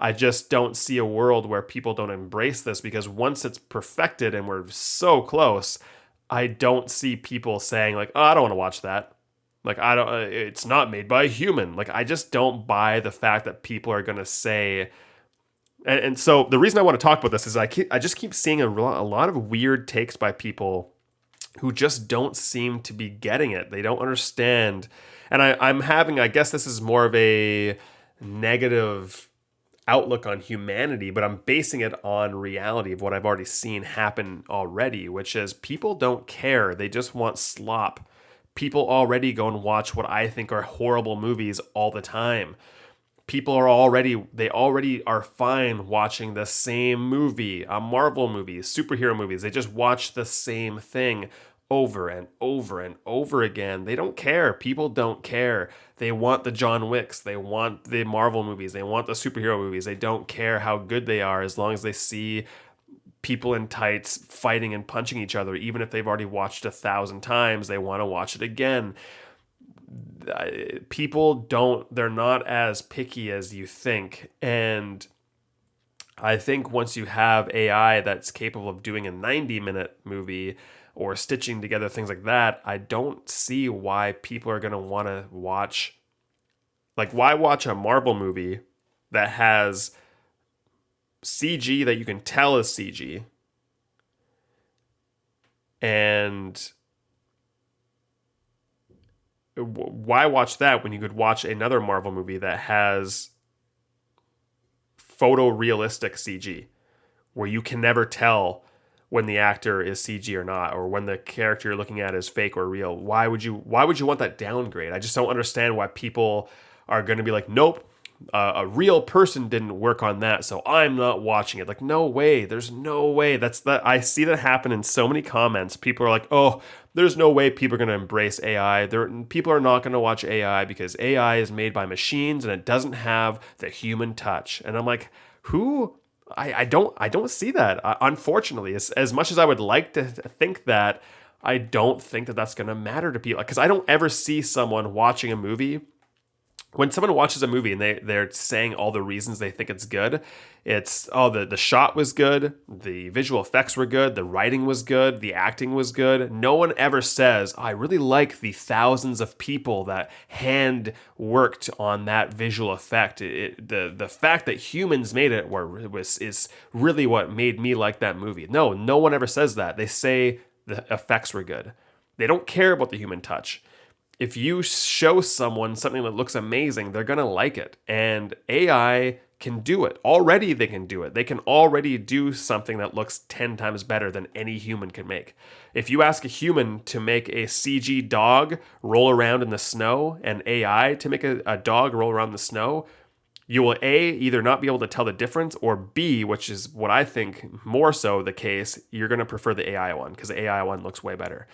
I just don't see a world where people don't embrace this, because once it's perfected and we're so close, I don't see people saying like, "Oh, I don't want to watch that." Like, I don't, it's not made by a human. Like, I just don't buy the fact that people are going to say, and so the reason I want to talk about this is I just keep seeing a lot of weird takes by people who just don't seem to be getting it. They don't understand. And I'm having, I guess this is more of a negative outlook on humanity, but I'm basing it on reality of what I've already seen happen already, which is people don't care. They just want slop. People already go and watch what I think are horrible movies all the time. They already are fine watching the same movie, a Marvel movie, superhero movies. They just watch the same thing over and over and over again. They don't care. People don't care. They want the John Wicks. They want the Marvel movies. They want the superhero movies. They don't care how good they are as long as they see people in tights fighting and punching each other. Even if they've already watched 1,000 times, they want to watch it again. They're not as picky as you think. And I think once you have AI that's capable of doing a 90-minute movie or stitching together things like that, I don't see why people are going to want to watch. Like, why watch a Marvel movie that has CG that you can tell is CG, and why watch that when you could watch another Marvel movie that has photorealistic CG, where you can never tell when the actor is CG or not, or when the character you're looking at is fake or real? Why would you want that downgrade? I just don't understand why people are going to be like, nope, a real person didn't work on that, so I'm not watching it. Like, no way. There's no way. That's that. I see that happen in so many comments. People are like, oh, there's no way people are going to embrace AI. People are not going to watch AI because AI is made by machines and it doesn't have the human touch. And I'm like, who? I don't see that. Unfortunately, as much as I would like to think that, I don't think that that's going to matter to people, because I don't ever see someone watching a movie. When someone watches a movie and they're saying all the reasons they think it's good, it's, oh, the shot was good, the visual effects were good, the writing was good, the acting was good. No one ever says, I really like the thousands of people that hand worked on that visual effect. The fact that humans made it is really what made me like that movie. No one ever says that. They say the effects were good. They don't care about the human touch. If you show someone something that looks amazing, they're going to like it. And AI can do it. Already they can do it. They can already do something that looks 10 times better than any human can make. If you ask a human to make a CG dog roll around in the snow and AI to make a dog roll around in the snow, you will A, either not be able to tell the difference, or B, which is what I think more so the case, you're going to prefer the AI one because the AI one looks way better.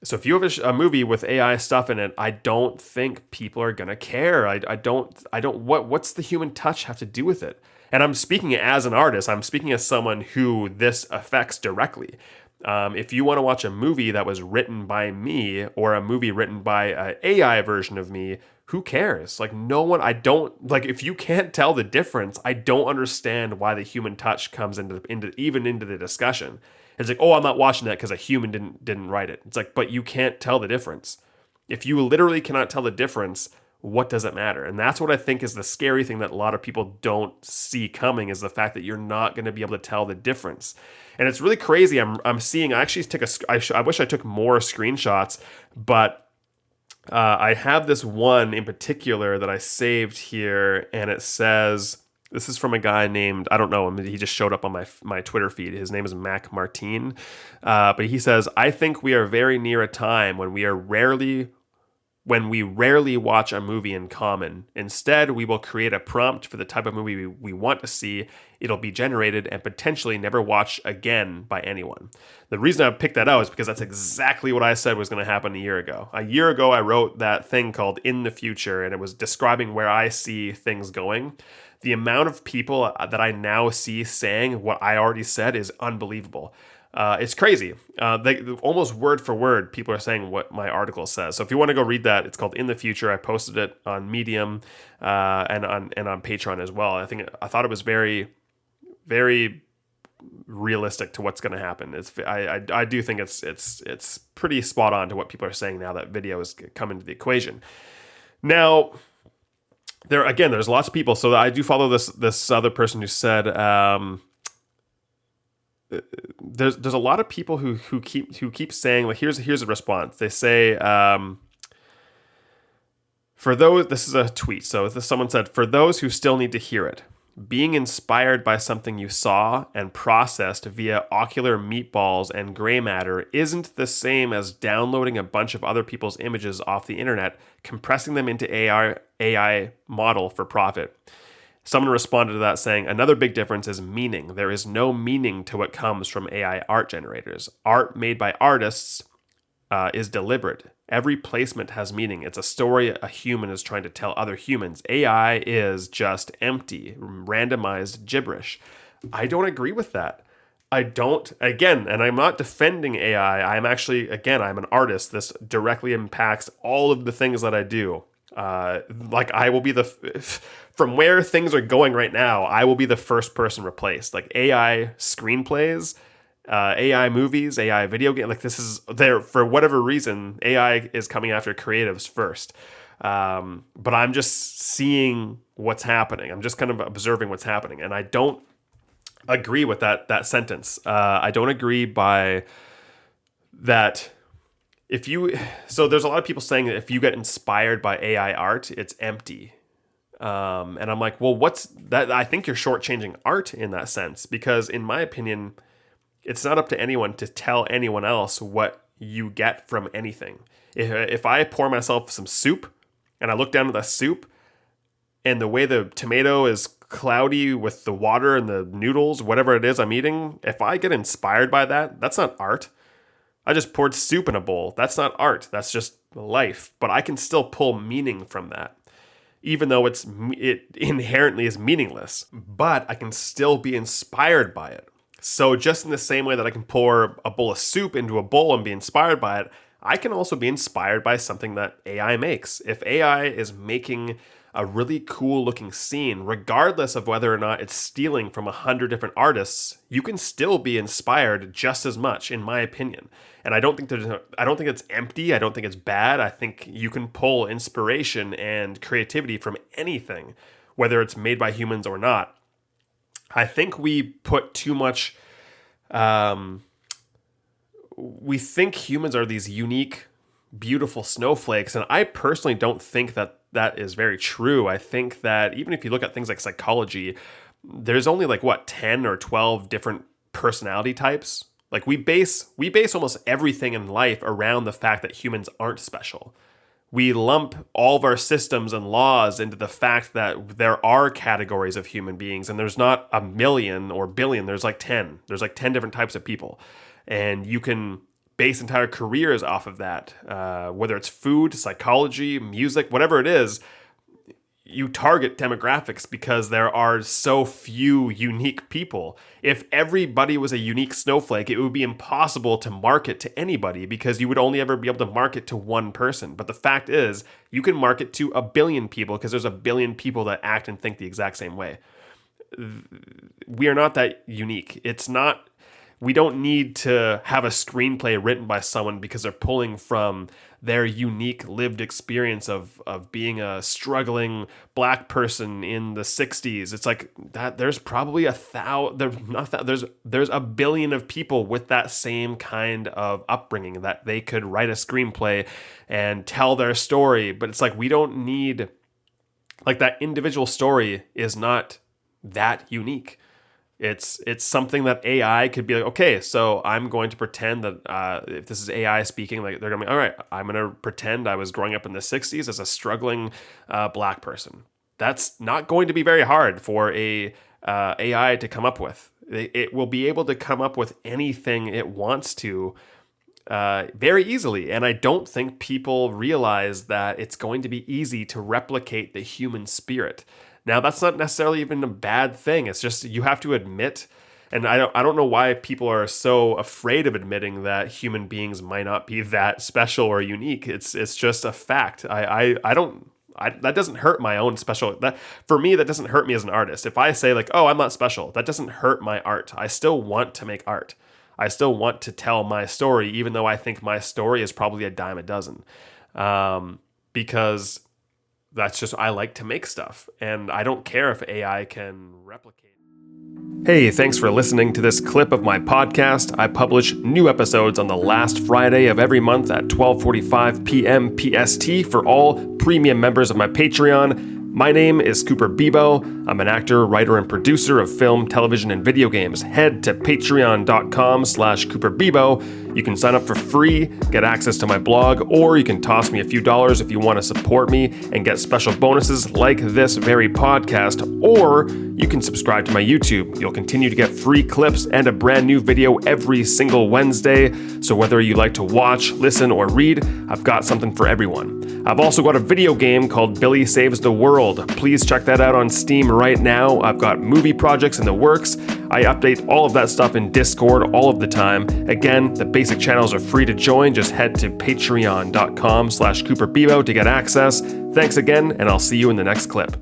So if you have a movie with AI stuff in it, I don't think people are gonna care. I don't. What's the human touch have to do with it? And I'm speaking as an artist. I'm speaking as someone who this affects directly. If you want to watch a movie that was written by me or a movie written by an AI version of me, who cares? Like, no one. I don't like. If you can't tell the difference, I don't understand why the human touch comes into the discussion. It's like, oh, I'm not watching that because a human didn't write it. It's like, but you can't tell the difference. If you literally cannot tell the difference, what does it matter? And that's what I think is the scary thing that a lot of people don't see coming, is the fact that you're not going to be able to tell the difference. And it's really crazy. I'm seeing. I actually I wish I took more screenshots, but I have this one in particular that I saved here, and it says. This is from a guy named, I don't know him, he just showed up on my Twitter feed. His name is Mac Martin. But he says, I think we are very near a time when we rarely watch a movie in common. Instead, we will create a prompt for the type of movie we want to see. It'll be generated and potentially never watched again by anyone. The reason I picked that out is because that's exactly what I said was going to happen a year ago. A year ago, I wrote that thing called In the Future, and it was describing where I see things going. The amount of people that I now see saying what I already said is unbelievable. It's crazy. They almost word for word, people are saying what my article says. So if you want to go read that, it's called In the Future. I posted it on Medium and on Patreon as well. I thought it was very, very realistic to what's going to happen. I do think it's pretty spot on to what people are saying now that video is coming to the equation. Now, there's lots of people. So I do follow this other person who said. There's a lot of people who keep saying, like, here's a response. They say, for those, this is a tweet. So someone said, for those who still need to hear it, being inspired by something you saw and processed via ocular meatballs and gray matter isn't the same as downloading a bunch of other people's images off the internet, compressing them into AI model for profit. Someone responded to that saying, another big difference is meaning. There is no meaning to what comes from AI art generators. Art made by artists is deliberate. Every placement has meaning. It's a story a human is trying to tell other humans. AI is just empty, randomized gibberish. I don't agree with that. And I'm not defending AI. I'm an artist. This directly impacts all of the things that I do. I will be from where things are going right now, I will be the first person replaced. Like AI screenplays, AI movies, AI video game. Like this is there for whatever reason. AI is coming after creatives first. But I'm just seeing what's happening. I'm just kind of observing what's happening, and I don't agree with that sentence. I don't agree by that. So there's a lot of people saying that if you get inspired by AI art, it's empty. And I'm like, well, what's that? I think you're shortchanging art in that sense, because in my opinion, it's not up to anyone to tell anyone else what you get from anything. If I pour myself some soup and I look down at the soup and the way the tomato is cloudy with the water and the noodles, whatever it is I'm eating, if I get inspired by that, that's not art. I just poured soup in a bowl. That's not art. That's just life. But I can still pull meaning from that, even though it inherently is meaningless. But I can still be inspired by it. So just in the same way that I can pour a bowl of soup into a bowl and be inspired by it, I can also be inspired by something that AI makes. If AI is making a really cool looking scene, regardless of whether or not it's stealing from 100 different artists, you can still be inspired just as much, in my opinion. And I don't think it's empty. I don't think it's bad. I think you can pull inspiration and creativity from anything, whether it's made by humans or not. I think we put too much. We think humans are these unique, beautiful snowflakes, and I personally don't think that is very true. I think that even if you look at things like psychology, there's only 10 or 12 different personality types. Like we base almost everything in life around the fact that humans aren't special. We lump all of our systems and laws into the fact that there are categories of human beings, and there's not a million or billion. There's 10. There's 10 different types of people, and you can base entire careers off of that. Whether it's food, psychology, music, whatever it is, you target demographics because there are so few unique people. If everybody was a unique snowflake, it would be impossible to market to anybody because you would only ever be able to market to one person. But the fact is, you can market to 1 billion people because there's 1 billion people that act and think the exact same way. We are not that unique. We don't need to have a screenplay written by someone because they're pulling from their unique lived experience of being a struggling black person in the 60s. It's like that. There's probably there's 1 billion of people with that same kind of upbringing that they could write a screenplay and tell their story. But it's like we don't need, that individual story is not that unique. It's something that AI could be like, okay, so I'm going to pretend that if this is AI speaking, they're going to be, all right, I'm going to pretend I was growing up in the 60s as a struggling black person. That's not going to be very hard for a AI to come up with. It will be able to come up with anything it wants to very easily. And I don't think people realize that it's going to be easy to replicate the human spirit. Now, that's not necessarily even a bad thing. It's just you have to admit, And I don't know why people are so afraid of admitting that human beings might not be that special or unique. It's just a fact. That doesn't hurt my own special. That for me, that doesn't hurt me as an artist. If I say like, oh, I'm not special, that doesn't hurt my art. I still want to make art. I still want to tell my story, even though I think my story is probably a dime a dozen. Because that's just, I like to make stuff, and I don't care if AI can replicate. Hey, thanks for listening to this clip of my podcast. I publish new episodes on the last Friday of every month at 12:45 p.m. PST for all premium members of my Patreon. My name is Cooper Bebo. I'm an actor, writer, and producer of film, television, and video games. Head to patreon.com/CooperBebo. You can sign up for free, get access to my blog, or you can toss me a few dollars if you want to support me and get special bonuses like this very podcast, or you can subscribe to my YouTube. You'll continue to get free clips and a brand new video every single Wednesday. So whether you like to watch, listen, or read, I've got something for everyone. I've also got a video game called Billy Saves the World. Please check that out on Steam right now. I've got movie projects in the works. I update all of that stuff in Discord all of the time. Again, the basic channels are free to join. Just head to patreon.com/CooperBebo to get access. Thanks again, and I'll see you in the next clip.